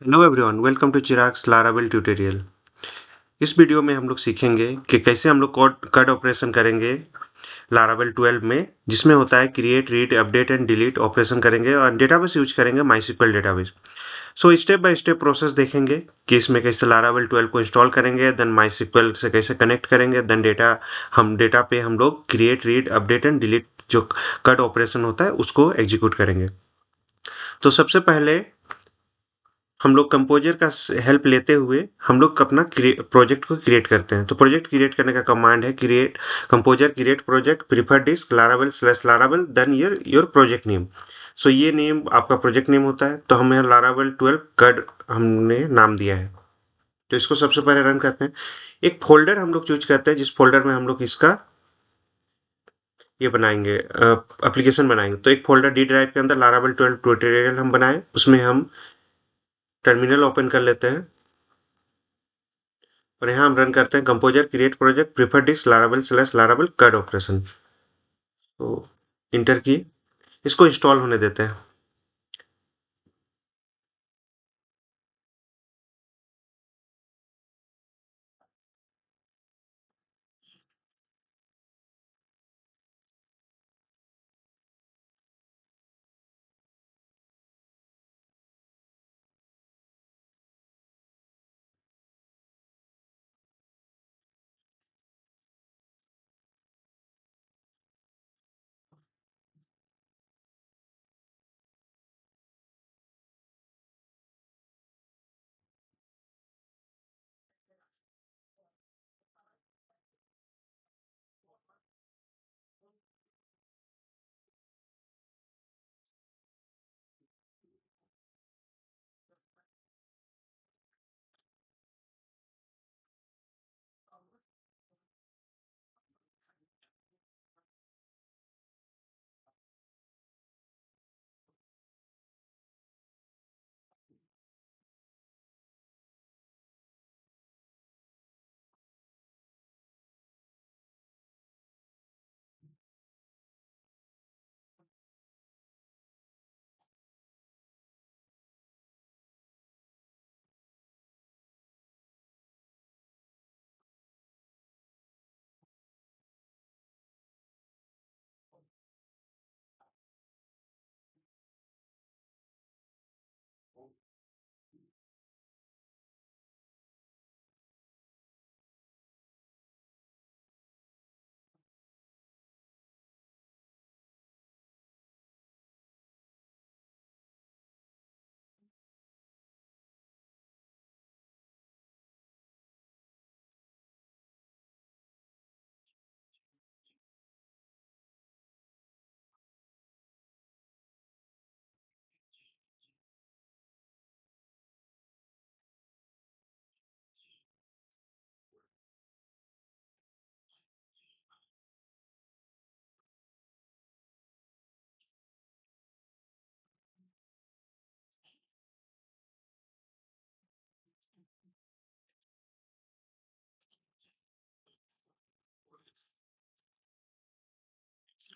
Hello everyone, welcome to Chirag's Laravel tutorial. इस video में हम लोग सीखेंगे कि कैसे हम लोग कोड कट ऑपरेशन करेंगे लारावेल 12 में, जिसमें होता है create, read, update and delete operation करेंगे और डेटाबेस यूज करेंगे MySQL database. So step by step process देखेंगे कि इसमें कैसे लारावेल 12 को इंस्टॉल करेंगे, देन माईसीक्वल से कैसे कनेक्ट करेंगे, देन डेटा पे हम लोग create, read, update and delete जो कट ऑपरेशन होता है उसको एग्जीक्यूट करेंगे। तो सबसे पहले हम लोग कंपोजर का हेल्प लेते हुए हम लोग अपना प्रोजेक्ट को क्रिएट करते हैं। तो प्रोजेक्ट क्रिएट करने का कमांड है create composer create project prefer disc Laravel slash Laravel then your project name. So ये नेम आपका प्रोजेक्ट नेम होता है। तो हमें लारावेल 12 कड हमने नाम दिया है। तो इसको सबसे पहले रन करते हैं। एक फोल्डर हम लोग चूज करते हैं जिस फोल्डर में हम लोग इसका ये बनाएंगे, एप्लीकेशन बनाएंगे। तो एक फोल्डर डी ड्राइव के अंदर लारावेल 12 ट्यूटोरियल हम बनाए, उसमें हम टर्मिनल ओपन कर लेते हैं और यहाँ हम रन करते हैं composer create project prefer disc Laravel slash Laravel cut operation. तो इंटर की इसको इंस्टॉल होने देते हैं।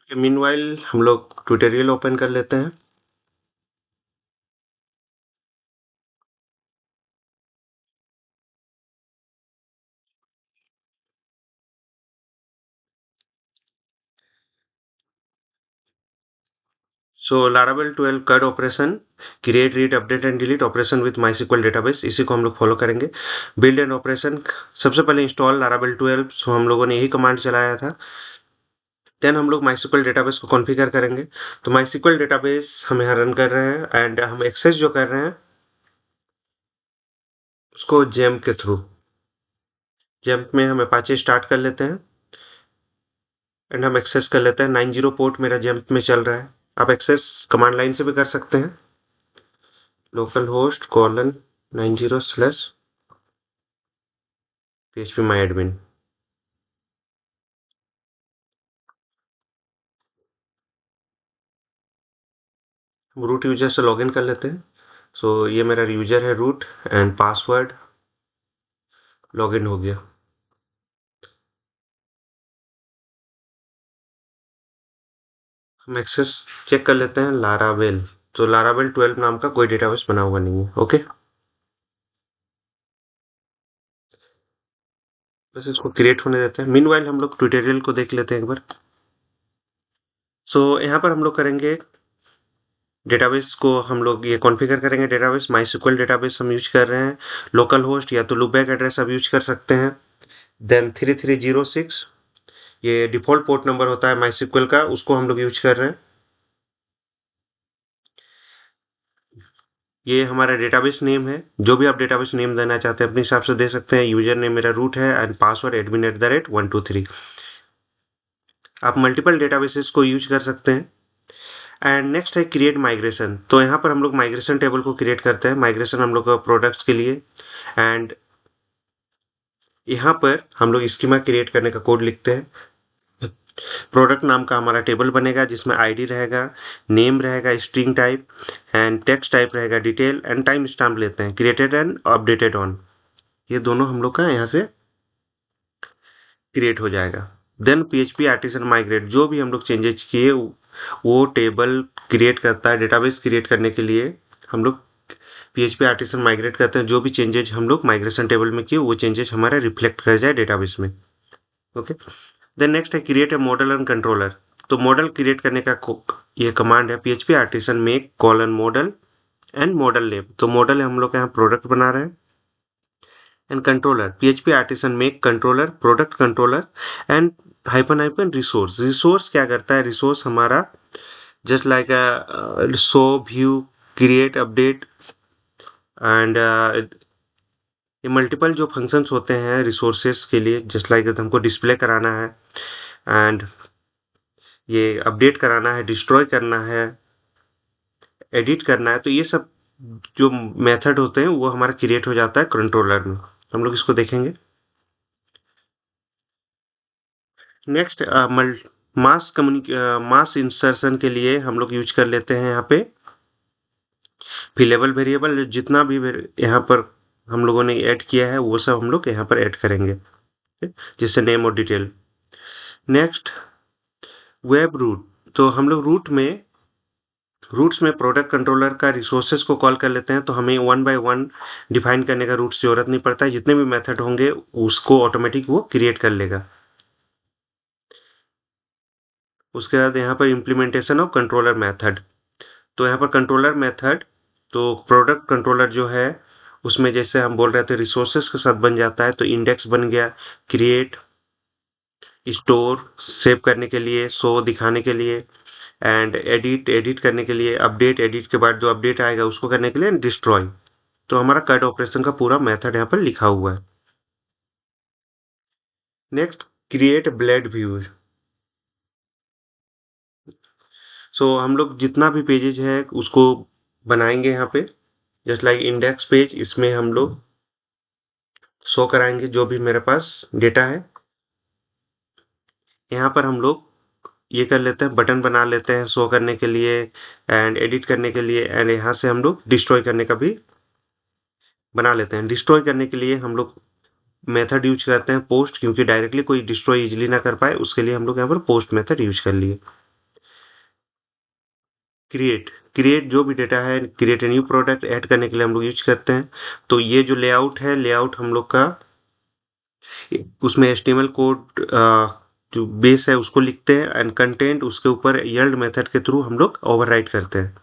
मीनवाइल हम लोग ट्यूटोरियल ओपन कर लेते हैं। So Laravel 12 cut operation create read update and delete operation with MySQL database, इसी को हम लोग फॉलो करेंगे। बिल्ड एंड ऑपरेशन सबसे पहले इंस्टॉल लारावेल 12, सो हम लोगों ने यही कमांड चलाया था। देन हम लोग माईसीक्वल डेटाबेस को कॉन्फ़िगर करेंगे। तो माईसीक्वल डेटाबेस हम यहाँ रन कर रहे हैं एंड हम एक्सेस जो कर रहे हैं उसको जेम के थ्रू, जेम में हम अपाचे स्टार्ट कर लेते हैं एंड हम एक्सेस कर लेते हैं। 90 पोर्ट मेरा जेम में चल रहा है। आप एक्सेस कमांड लाइन से भी कर सकते हैं, local host colon 90 slash php my admin। हम रूट यूजर से लॉगिन कर लेते हैं। सो ये मेरा यूजर है रूट एंड पासवर्ड लॉगिन हो गया। हम एक्सेस चेक कर लेते हैं लारावेल। तो लारावेल 12 नाम का कोई डेटाबेस बना हुआ नहीं है। ओके। बस इसको क्रिएट होने देते हैं। मीनवाइल हम लोग ट्यूटोरियल को देख लेते हैं एक बार। सो यहाँ पर हम लोग करेंगे डेटाबेस को, हम लोग ये कॉन्फ़िगर करेंगे डेटाबेस, माईएसक्यूएल डेटाबेस हम यूज़ कर रहे हैं, लोकल होस्ट या तो लूपबैक एड्रेस आप यूज़ कर सकते हैं। देन 3306 ये डिफ़ॉल्ट पोर्ट नंबर होता है माईएसक्यूएल का, उसको हम लोग यूज़ कर रहे हैं। ये हमारा डेटाबेस नेम है, जो भी आप डेटाबेस नेम देना चाहते हैं अपने हिसाब से दे सकते हैं। यूज़र नेम मेरा रूट है एंड पासवर्ड admin@123। आप मल्टीपल डेटाबेसेस को यूज़ कर सकते हैं। एंड नेक्स्ट है क्रिएट माइग्रेशन। तो यहाँ पर हम लोग माइग्रेशन टेबल को क्रिएट करते हैं, माइग्रेशन हम लोग प्रोडक्ट्स के लिए। एंड यहाँ पर हम लोग स्कीमा क्रिएट करने का कोड लिखते हैं। प्रोडक्ट नाम का हमारा टेबल बनेगा जिसमें आईडी रहेगा, नेम रहेगा string type and text type रहेगा डिटेल एंड टाइम स्टैम्प लेते हैं, क्रिएटेड एंड अपडेटेड ऑन। ये दोनों हम लोग का यहाँ से क्रिएट हो जाएगा। देन PHP आर्टिसन माइग्रेट, जो भी हम लोग चेंजेस किए वो टेबल क्रिएट करता है। डेटाबेस क्रिएट करने के लिए हम लोग PHP आर्टिसन माइग्रेट करते हैं, जो भी चेंजेस हम लोग माइग्रेशन टेबल में किए वो चेंजेस हमारा रिफ्लेक्ट कर जाए डेटाबेस में। ओके। देन नेक्स्ट है create a model and controller. तो मॉडल क्रिएट करने का ये कमांड है PHP artisan make colon model and model name. तो मॉडल हम लोग यहाँ प्रोडक्ट बना रहे हैं and controller PHP artisan make controller product controller and hyphen resource. Resource क्या करता है, रिसोर्स हमारा just like show view create update and ये मल्टीपल जो फंक्शंस होते हैं रिसोर्सेस के लिए, जस्ट लाइक हमको डिस्प्ले कराना है एंड ये अपडेट कराना है, डिस्ट्रॉय करना है, एडिट करना है, तो ये सब जो मेथड होते हैं वो हमारा क्रिएट हो जाता है कंट्रोलर में। हम लोग इसको देखेंगे। नेक्स्ट मास इंसर्शन के लिए हम लोग यूज कर लेते हैं यहाँ पे फिलेबल वेरिएबल। जितना भी यहाँ पर हम लोगों ने ऐड किया है वो सब हम लोग यहाँ पर ऐड करेंगे, जैसे नेम और डिटेल। Next web root. तो हम लोग रूट्स में प्रोडक्ट कंट्रोलर का रिसोर्सेज को कॉल कर लेते हैं, तो हमें 1 बाय 1 डिफाइन करने का रूट्स जरूरत नहीं पड़ता है। जितने भी मेथड होंगे उसको ऑटोमेटिक वो क्रिएट कर लेगा। उसके बाद यहाँ पर इम्प्लीमेंटेशन ऑफ कंट्रोलर मेथड। तो यहाँ पर कंट्रोलर मेथड, तो प्रोडक्ट कंट्रोलर जो है उसमें जैसे हम बोल रहे थे रिसोर्सेज के साथ बन जाता है, तो इंडेक्स बन गया, क्रिएट, स्टोर सेव करने के लिए, शो दिखाने के लिए एंड एडिट करने के लिए, अपडेट एडिट के बाद जो अपडेट आएगा उसको करने के लिए, डिस्ट्रॉय। तो हमारा कट ऑपरेशन का पूरा मेथड यहाँ पर लिखा हुआ है। Next create blade views. So हम लोग जितना भी पेजेज है उसको बनाएंगे यहाँ पे, जस्ट लाइक इंडेक्स पेज, इसमें हम लोग शो कराएंगे जो भी मेरे पास डेटा है। यहाँ पर हम लोग ये कर लेते हैं, बटन बना लेते हैं शो करने के लिए एंड एडिट करने के लिए, एंड यहाँ से हम लोग डिस्ट्रॉय करने का भी बना लेते हैं। डिस्ट्रॉय करने के लिए हम लोग मेथड यूज करते हैं पोस्ट, क्योंकि डायरेक्टली कोई डिस्ट्रॉय इजिली ना कर पाए, उसके लिए हम लोग यहाँ पर पोस्ट मेथड यूज कर लिए। क्रिएट क्रिएट जो भी डेटा है, create a new product add करने के लिए हम लोग यूज करते हैं। तो ये जो लेआउट है, लेआउट हम लोग का उसमें HTML कोड जो बेस है उसको लिखते हैं एंड कंटेंट उसके ऊपर यल्ड मेथड के थ्रू हम लोग ओवरराइट करते हैं।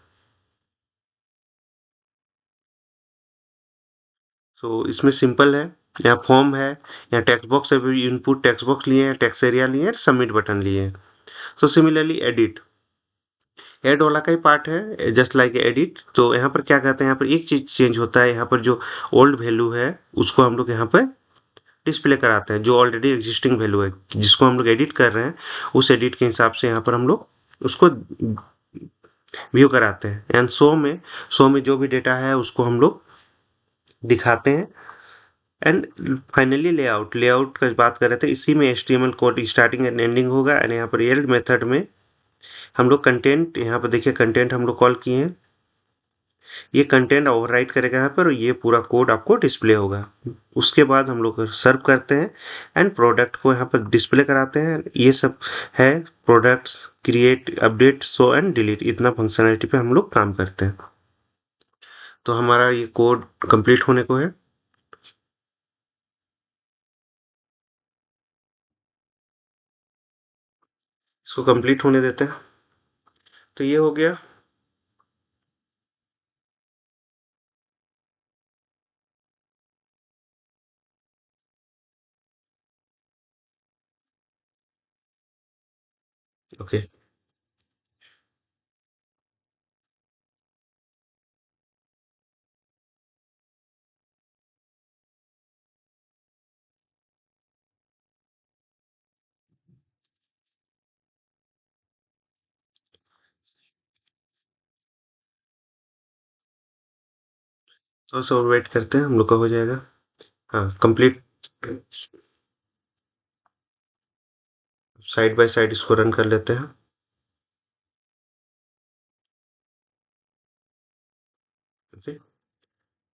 सो इसमें सिंपल है, यहाँ फॉर्म है, यहाँ टेक्स्ट बॉक्स है, इनपुट टेक्स्ट बॉक्स लिए हैं, टेक्स्ट एरिया लिए हैं, सबमिट बटन लिए हैं। सो सिमिलरली एडिट, ऐड वाला का ही पार्ट है, जस्ट लाइक एडिट। तो यहाँ पर क्या कहते हैं, यहाँ पर एक चीज चेंज होता है, यहाँ पर जो ओल्ड वैल्यू है उसको हम लोग यहाँ पर डिस्प्ले कराते हैं, जो ऑलरेडी एग्जिस्टिंग वैल्यू है जिसको हम लोग एडिट कर रहे हैं उस एडिट के हिसाब से यहाँ पर हम लोग उसको व्यू कराते हैं। एंड शो में जो भी डेटा है उसको हम लोग दिखाते हैं। एंड फाइनली लेआउट का बात कर रहे थे, इसी में HTML code starting and ending होगा। एंड यहाँ पर एल्ड मेथड में हम लोग कंटेंट, यहाँ पर देखिए कंटेंट हम लोग कॉल किए हैं, ये कंटेंट ओवरराइट करेगा यहाँ पर, ये पूरा कोड आपको डिस्प्ले होगा। उसके बाद हम लोग सर्व करते हैं एंड प्रोडक्ट को यहाँ पर डिस्प्ले कराते हैं। ये सब है products create update show and delete, इतना फंक्शनलिटी पे हम लोग काम करते हैं। तो हमारा ये कोड कंप्लीट होने को है। इसको कंप्लीट होने देते हैं। तो ये हो गया। ओके। थोड़ा सा और वेट करते हैं, हम लोग का हो जाएगा। हाँ, कंप्लीट। साइड बाय साइड इसको रन कर लेते हैं। ओके।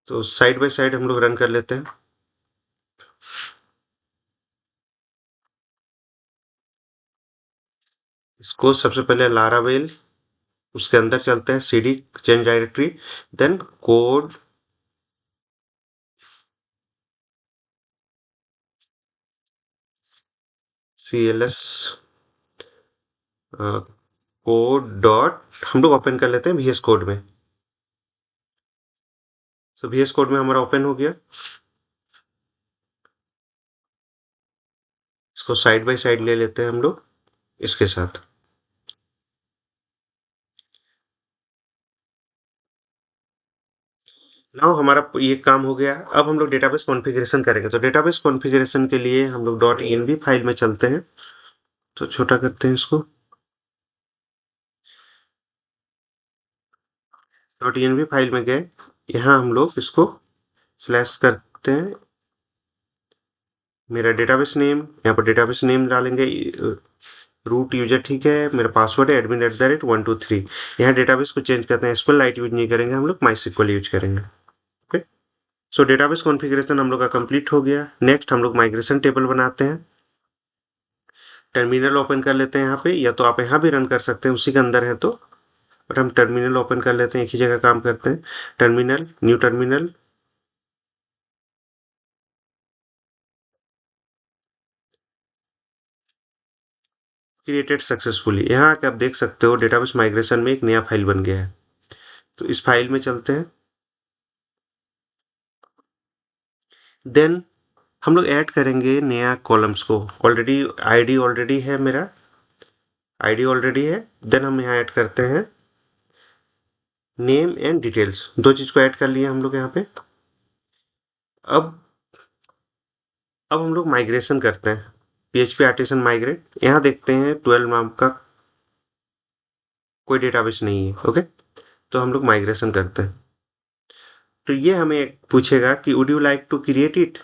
तो साइड बाय साइड हम लोग रन कर लेते हैं। इसको सबसे पहले लारावेल, उसके अंदर चलते हैं, CD change directory, then code, CLS code dot हम लोग ओपन कर लेते हैं VS कोड में। तो VS कोड में हमारा ओपन हो गया। इसको साइड बाय साइड ले लेते हैं हम लोग इसके साथ। नाउ हमारा ये काम हो गया। अब हम लोग डेटाबेस कॉन्फ़िगरेशन करेंगे। तो डेटाबेस कॉन्फ़िगरेशन के लिए हम लोग डॉट env फाइल में चलते हैं। तो छोटा करते हैं इसको। डॉट env फाइल में गए, यहाँ हम लोग इसको स्लैश करते हैं। मेरा डेटाबेस नेम, यहाँ पर डेटाबेस नेम डालेंगे। रूट यूजर ठीक है, मेरा पासवर्ड है admin@123। यहाँ डेटाबेस को चेंज करते हैं, SQLite यूज नहीं करेंगे हम लोग, MySQL यूज करेंगे। ओके। सो डेटाबेस कॉन्फ़िगरेशन हम लोग का कंप्लीट हो गया। नेक्स्ट हम लोग माइग्रेशन टेबल बनाते हैं। टर्मिनल ओपन कर लेते हैं यहाँ पे, या तो आप यहाँ भी रन कर सकते हैं उसी के अंदर है तो, बट हम टर्मिनल ओपन कर लेते हैं, एक ही जगह काम करते हैं। Terminal, new terminal. Created successfully, यहाँ आके आप देख सकते हो डेटाबेस माइग्रेशन में एक नया फाइल बन गया है। तो इस फाइल में चलते हैं। देन हम लोग ऐड करेंगे नया कॉलम्स को। ऑलरेडी आईडी ऑलरेडी है, मेरा आईडी ऑलरेडी है। देन हम यहाँ ऐड करते हैं नेम एंड डिटेल्स, दो चीज को ऐड कर लिए हम लोग यहाँ पे। अब अब हम लोग माइग्रेशन करते हैं। PHP आर्टिसन माइग्रेट, यहाँ देखते हैं 12 नाम का कोई डेटाबेस नहीं है। ओके। तो हम लोग माइग्रेशन करते हैं। तो ये हमें पूछेगा कि would you like to create it.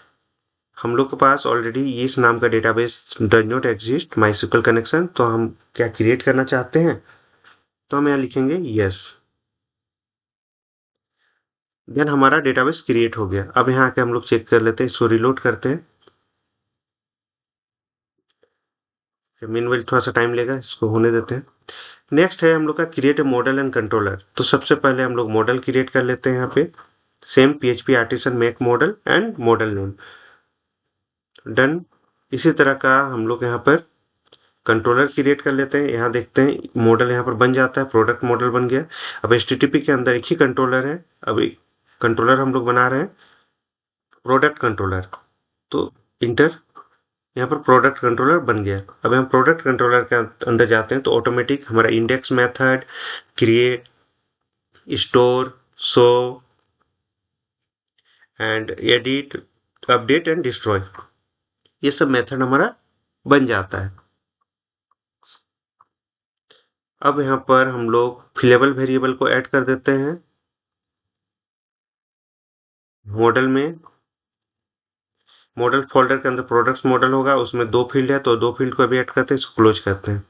हम लोग के पास ऑलरेडी इस नाम का database does not exist my connection, तो हम क्या क्रिएट करना चाहते हैं। तो हम यहाँ लिखेंगे यस। देन हमारा डेटाबेस क्रिएट हो गया। अब यहाँ आके हम लोग चेक कर लेते हैं, इसको रिलोड करते हैं। मीनवाइल थोड़ा सा टाइम लेगा, इसको होने देते हैं। नेक्स्ट है हम लोग का create a model and controller. तो सबसे पहले हम लोग मॉडल क्रिएट कर लेते हैं यहाँ पे। Same PHP artisan make model and model name, done. इसी तरह का हम लोग यहाँ पर कंट्रोलर क्रिएट कर लेते हैं। यहाँ देखते हैं मॉडल यहाँ पर बन जाता है, प्रोडक्ट मॉडल बन गया। अब HTTP के अंदर एक ही कंट्रोलर है। अब कंट्रोलर हम लोग बना रहे हैं प्रोडक्ट कंट्रोलर। तो इंटर, यहाँ पर प्रोडक्ट कंट्रोलर बन गया। अब हम प्रोडक्ट कंट्रोलर के अंदर जाते हैं तो ऑटोमेटिक हमारा index method, create, store, show and edit, update and destroy, ये सब मेथड हमारा बन जाता है। अब यहाँ पर हम लोग फिलेबल वेरिएबल को ऐड कर देते हैं मॉडल में। मॉडल फोल्डर के अंदर प्रोडक्ट्स मॉडल होगा, उसमें दो फील्ड है तो दो फील्ड को भी ऐड करते हैं, इसको क्लोज करते हैं।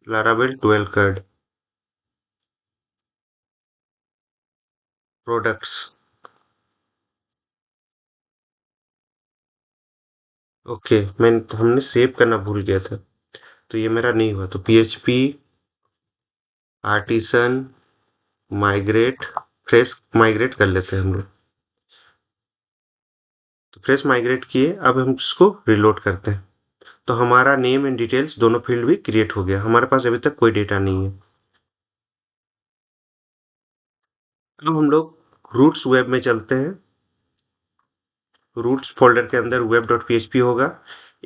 Laravel 12 card products. ओके, मैं हमने सेव करना भूल गया था। तो ये मेरा नहीं हुआ, तो PHP artisan migrate fresh migrate कर लेते हैं हम लोग। तो फ्रेश माइग्रेट किए, अब हम इसको रिलोड करते हैं। तो हमारा नेम एंड डिटेल्स दोनों फील्ड भी क्रिएट हो गया, हमारे पास अभी तक कोई डेटा नहीं है। अब हम लोग रूट्स वेब में चलते हैं। रूट्स फोल्डर के अंदर वेब डॉट पी होगा।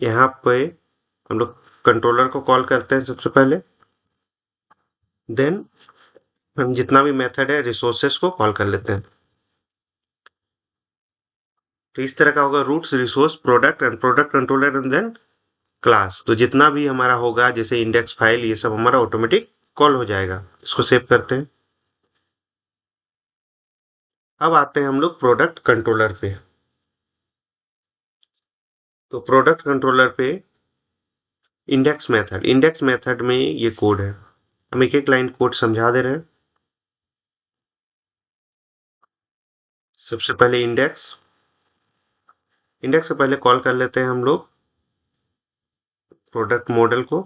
यहाँ पे हम लोग कंट्रोलर को कॉल करते हैं सबसे पहले। देन हम जितना भी मेथड है रिसोर्सेस को कॉल कर लेते हैं। तो इस तरह का होगा routes resource product and product controller and then class. तो जितना भी हमारा होगा जैसे इंडेक्स फाइल ये सब हमारा ऑटोमेटिक कॉल हो जाएगा। इसको सेव करते हैं। अब आते हैं हम लोग प्रोडक्ट कंट्रोलर पे। तो प्रोडक्ट कंट्रोलर पे इंडेक्स मेथड में ये कोड है। हम एक एक लाइन कोड समझा दे रहे हैं। सबसे पहले इंडेक्स इंडेक्स से पहले कॉल कर लेते हैं हम लोग प्रोडक्ट मॉडल को।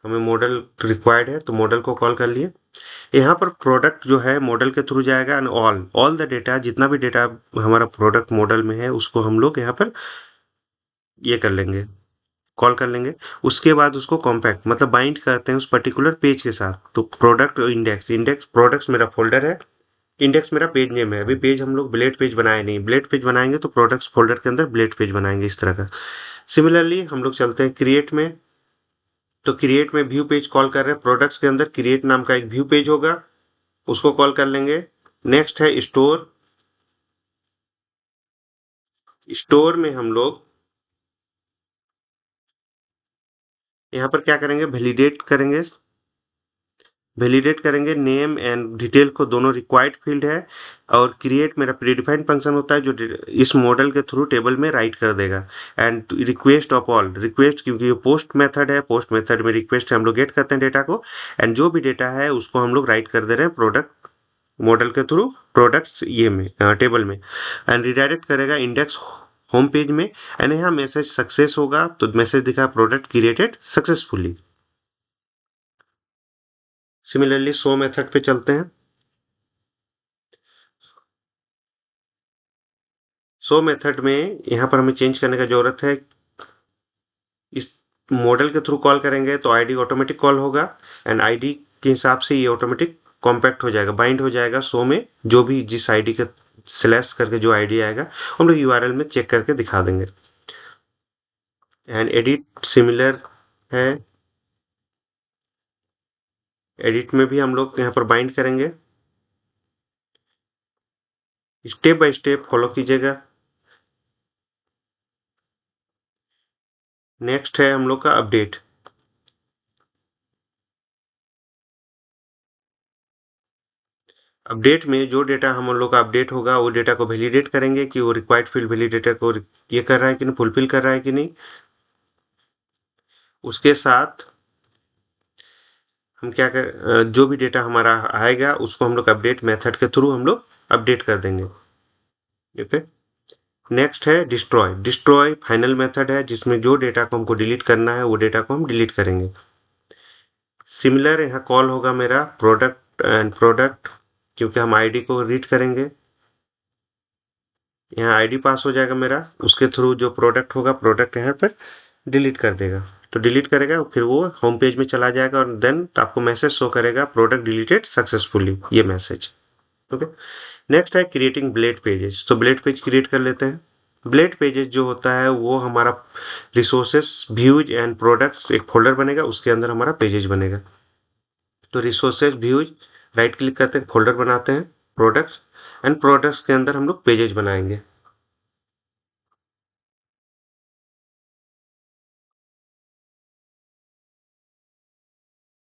हमें मॉडल रिक्वायर्ड है तो मॉडल को कॉल कर लिए। यहाँ पर प्रोडक्ट जो है मॉडल के थ्रू जाएगा and all all the data, जितना भी डेटा हमारा प्रोडक्ट मॉडल में है उसको हम लोग यहाँ पर ये कर लेंगे, कॉल कर लेंगे। उसके बाद उसको कॉम्पैक्ट मतलब बाइंड करते हैं उस पर्टिकुलर पेज के साथ। तो प्रोडक्ट इंडेक्स इंडेक्स प्रोडक्ट्स मेरा फोल्डर है, इंडेक्स मेरा पेज नेम है। अभी पेज हम लोग ब्लेड पेज बनाए नहीं, ब्लेड पेज बनाएंगे तो प्रोडक्ट्स फोल्डर के अंदर ब्लेड पेज बनाएंगे इस तरह का। सिमिलरली हम लोग चलते हैं क्रिएट में। तो क्रिएट में व्यू पेज कॉल कर रहे हैं, प्रोडक्ट्स के अंदर क्रिएट नाम का एक व्यू पेज होगा, उसको कॉल कर लेंगे। नेक्स्ट है स्टोर। स्टोर में हम लोग यहाँ पर क्या करेंगे, वैलिडेट करेंगे नेम एंड डिटेल को, दोनों रिक्वायर्ड फील्ड है। और क्रिएट मेरा प्रीडिफाइंड फंक्शन होता है जो इस मॉडल के थ्रू टेबल में राइट कर देगा। And request of all, request क्योंकि ये पोस्ट मेथड है, पोस्ट मेथड में रिक्वेस्ट है, हम लोग गेट करते हैं डेटा को एंड जो भी डेटा है उसको हम लोग राइट कर दे रहे हैं प्रोडक्ट मॉडल के थ्रू प्रोडक्ट्स ये में टेबल में। एंड रिडायरेक्ट करेगा इंडेक्स होम पेज में। एंड यहाँ मैसेज सक्सेस होगा तो मैसेज दिखा product created successfully. Similarly show method पे चलते हैं। शो मेथड में यहाँ पर हमें चेंज करने का जरूरत है। इस मॉडल के थ्रू कॉल करेंगे तो आईडी ऑटोमेटिक कॉल होगा एंड आईडी के हिसाब से ये ऑटोमेटिक कॉम्पैक्ट हो जाएगा, बाइंड हो जाएगा शो में। जो भी जिस आईडी के स्लैश करके जो आईडी आएगा हम लोग यूआरएल में चेक करके दिखा देंगे। एंड एडिट सिमिलर है, एडिट में भी हम लोग यहाँ पर बाइंड करेंगे। स्टेप बाय स्टेप फॉलो कीजिएगा। नेक्स्ट है हम लोग का अपडेट। अपडेट में जो डेटा हम लोग का अपडेट होगा वो डेटा को वैलिडेट करेंगे कि वो रिक्वायर्ड फील्ड वैलिडेटर को ये कर रहा है कि नहीं, फुलफिल कर रहा है कि नहीं। उसके साथ हम क्या कर जो भी डेटा हमारा आएगा उसको हम लोग अपडेट मेथड के थ्रू हम लोग अपडेट कर देंगे। ठीक है। नेक्स्ट है डिस्ट्रॉय। डिस्ट्रॉय फाइनल मेथड है जिसमें जो डेटा को हमको डिलीट करना है वो डेटा को हम डिलीट करेंगे। सिमिलर यहाँ कॉल होगा मेरा प्रोडक्ट एंड प्रोडक्ट, क्योंकि हम आईडी को रीड करेंगे। यहाँ आईडी पास हो जाएगा मेरा, उसके थ्रू जो प्रोडक्ट होगा प्रोडक्ट यहाँ पर डिलीट कर देगा। तो डिलीट करेगा फिर वो होम पेज में चला जाएगा और देन आपको मैसेज शो करेगा प्रोडक्ट डिलीटेड सक्सेसफुली, ये मैसेज। ओके। नेक्स्ट है क्रिएटिंग ब्लेड पेजेस। तो ब्लेड पेज क्रिएट कर लेते हैं। ब्लेड पेजेस जो होता है वो हमारा रिसोर्सेस व्यूज एंड प्रोडक्ट्स एक फोल्डर बनेगा, उसके अंदर हमारा पेजेस बनेगा। तो रिसोर्सेज व्यूज राइट क्लिक करते हैं, फोल्डर बनाते हैं प्रोडक्ट्स एंड प्रोडक्ट्स के अंदर हम लोग पेजेस बनाएंगे।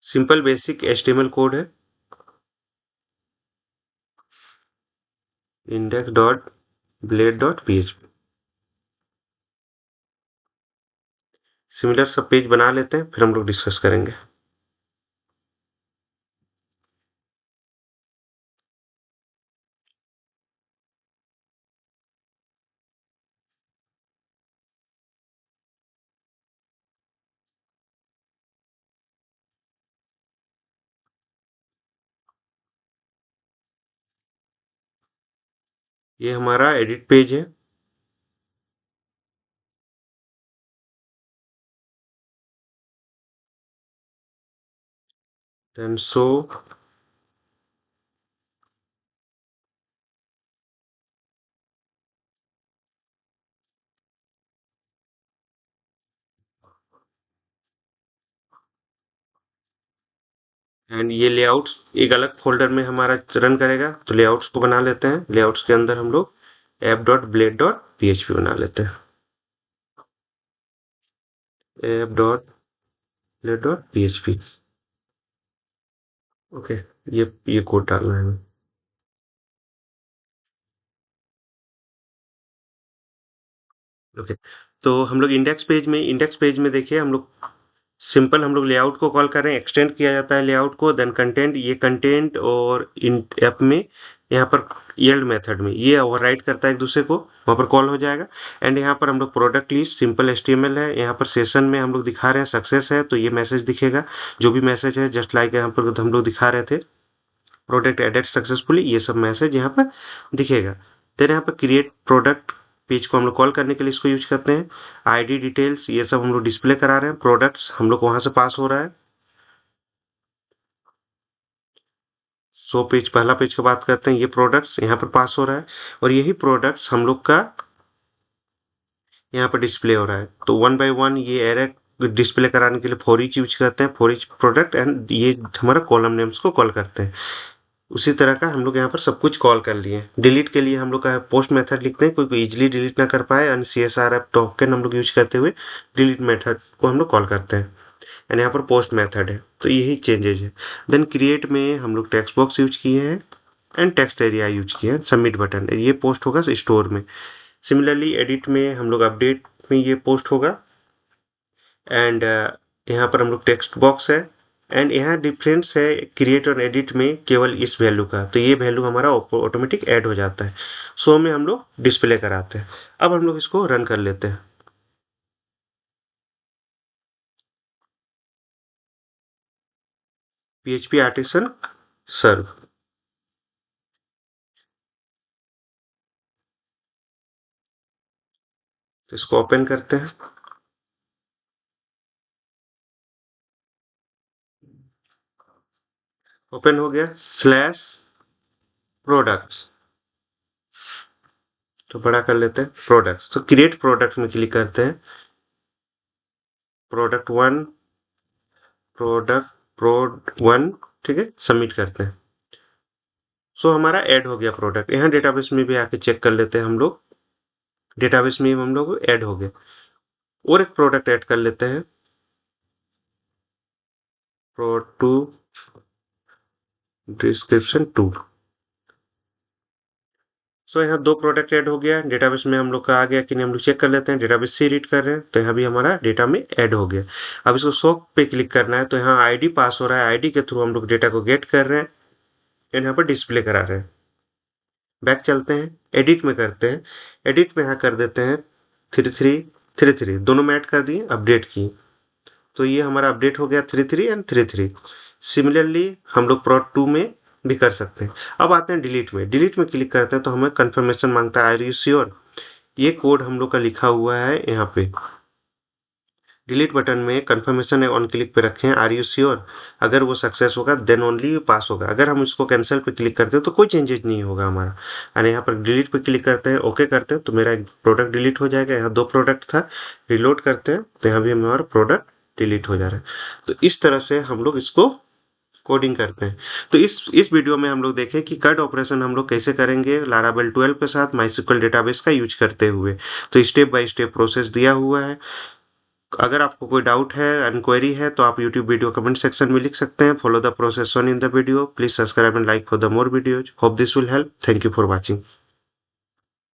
सिंपल बेसिक HTML कोड है। Index dot blade dot PHP। Similar सब पेज बना लेते हैं फिर हम लोग डिस्कस करेंगे। ये हमारा एडिट पेज है। देन शो, एंड ये लेआउट्स एक अलग फोल्डर में हमारा रन करेगा। तो लेआउट्स को बना लेते हैं। लेआउट्स के अंदर हम लोग app.blade.php बना लेते हैं। app.blade.php। ओके, ये कोड डालना है हमें। ओके, तो हम लोग इंडेक्स पेज में देखिए हम लोग सिंपल हम लोग लेआउट को कॉल कर रहे हैं। एक्सटेंड किया जाता है लेआउट को। देन कंटेंट, ये कंटेंट और इन ऐप में यहाँ पर यील्ड मेथड में ये ओवरराइड करता है एक दूसरे को, वहाँ पर कॉल हो जाएगा। एंड यहाँ पर हम लोग प्रोडक्ट लिस्ट सिंपल HTML है। यहाँ पर सेशन में हम लोग दिखा रहे हैं सक्सेस है, तो ये मैसेज दिखेगा। जो भी मैसेज है जस्ट लाइक यहाँ पर हम लोग दिखा रहे थे प्रोडक्ट एडेड सक्सेसफुली, ये सब मैसेज यहाँ पर दिखेगा। देन यहाँ पर क्रिएट प्रोडक्ट पेज को हम लोग कॉल करने के लिए इसको यूज करते हैं। आईडी डिटेल्स ये सब हम लोग डिस्प्ले करा रहे हैं। प्रोडक्ट्स हम लोग वहां से पास हो रहा है। सो पेज, पहला पेज की बात करते हैं, ये प्रोडक्ट्स यहाँ पर पास हो रहा है और यही प्रोडक्ट्स हम लोग का यहाँ पर डिस्प्ले हो रहा है। तो वन बाय वन ये एरे डिस्प्ले कराने के लिए फॉर ईच यूज करते हैं, फॉर ईच प्रोडक्ट, एंड ये हमारा कॉलम नेम्स को कॉल करते हैं। उसी तरह का हम लोग यहाँ पर सब कुछ कॉल कर लिए। डिलीट के लिए हम लोग का पोस्ट मेथड लिखते हैं, कोई इजीली डिलीट ना कर पाए, एंड CSRF टोकन हम लोग यूज करते हुए डिलीट मेथड को हम लोग कॉल करते हैं। एंड यहाँ पर पोस्ट मेथड है, तो यही चेंजेज है। देन क्रिएट में हम लोग टेक्स्ट बॉक्स यूज किए हैं एंड टेक्स्ट एरिया यूज किया है। सबमिट बटन, ये पोस्ट होगा स्टोर में। सिमिलरली एडिट में हम लोग अपडेट में ये पोस्ट होगा। एंड यहाँ पर हम लोग टेक्स्ट बॉक्स है। एंड यहाँ डिफरेंस है क्रिएट और एडिट में केवल इस वैल्यू का, तो ये वैल्यू हमारा ऑटोमेटिक ऐड हो जाता है। शो में हम लोग डिस्प्ले कराते हैं। अब हम लोग इसको रन कर लेते हैं। PHP आर्टिसन सर्व, तो इसको ओपन करते हैं। ओपन हो गया। स्लैश प्रोडक्ट्स, तो बड़ा कर लेते हैं प्रोडक्ट्स, तो क्रिएट प्रोडक्ट में क्लिक करते हैं। प्रोडक्ट वन, प्रोड 1, ठीक है, सबमिट करते हैं। सो हमारा ऐड हो गया प्रोडक्ट। यहाँ डेटाबेस में भी आके चेक कर लेते हैं हम लोग। डेटाबेस में हम लोग ऐड हो गए। और एक प्रोडक्ट ऐड कर लेते हैं, प्रो 2 डिस्क्रिप्शन 2। सो यहाँ 2 प्रोडक्ट ऐड हो गया। डेटाबेस में हम लोग का आ गया कि नहीं, हम लोग चेक कर लेते हैं। डेटाबेस से रीड कर रहे हैं, तो यहाँ भी हमारा डेटा में ऐड हो गया। अब इसको शो पे क्लिक करना है, तो यहाँ आईडी पास हो रहा है। आईडी के थ्रू हम लोग डेटा को गेट कर रहे हैं, यहाँ पर डिस्प्ले करा रहे हैं। बैक चलते हैं, एडिट में करते हैं। एडिट में यहाँ कर देते हैं 3333, दोनों में ऐड कर दिए, अपडेट की, तो ये हमारा अपडेट हो गया 33 एंड 33। सिमिलरली हम लोग प्रोड 2 में भी कर सकते हैं। अब आते हैं डिलीट में। डिलीट में क्लिक करते हैं तो हमें कंफर्मेशन मांगता है, आर यू श्योर। ये कोड हम लोग का लिखा हुआ है यहाँ पे। डिलीट बटन में कंफर्मेशन ऑन क्लिक पे रखें, आर यू श्योर। अगर वो सक्सेस होगा देन ओनली पास होगा। अगर हम इसको कैंसिल पे क्लिक करते हैं तो कोई चेंजेस नहीं होगा हमारा। और यहाँ पर डिलीट पे क्लिक करते हैं, ओके करते हैं, तो मेरा एक प्रोडक्ट डिलीट हो जाएगा। यहाँ 2 प्रोडक्ट था। रिलोड करते हैं तो यहाँ भी हमारा प्रोडक्ट डिलीट हो जा रहा है। तो इस तरह से हम लोग इसको कोडिंग करते हैं। तो इस वीडियो में हम लोग देखें कि कट ऑपरेशन हम लोग कैसे करेंगे लारावेल 12 के साथ माइस्क्ल डेटाबेस का यूज करते हुए। तो स्टेप बाय स्टेप प्रोसेस दिया हुआ है। अगर आपको कोई डाउट है, इंक्वायरी है, तो आप यूट्यूब वीडियो कमेंट सेक्शन में लिख सकते हैं। Follow the process on in the video. Please subscribe and like for the more videos. Hope this will help. Thank you for watching.